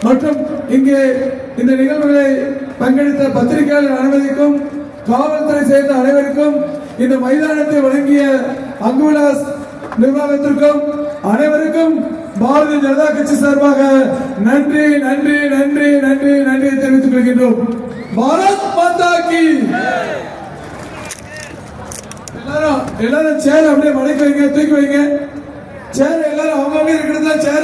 மற்றும் இங்கே இந்த நிகழ்வுகளை பங்கெடுத்த பத்திரிகையாளர் அனைவருக்கும் காவல்துறை சேர்ந்த அனைவருக்கும் இந்த மைதானத்தை வழங்கிய அங்குவிலாஸ் நிர்வாகத்திற்கும் அனைவருக்கும் பாரதிய ஜனதா கட்சி சார்பாக நன்றி நன்றி நன்றி நன்றி நன்றி தெரிவித்துக் கொள்கின்றோம். பாரத் மாதா கி. எல்லாரும் சேர் அப்படியே மடக்கி வைங்க, தூக்கி வைங்க. சேர் எல்லாரும் அவங்க இருக்கிறதுல சேர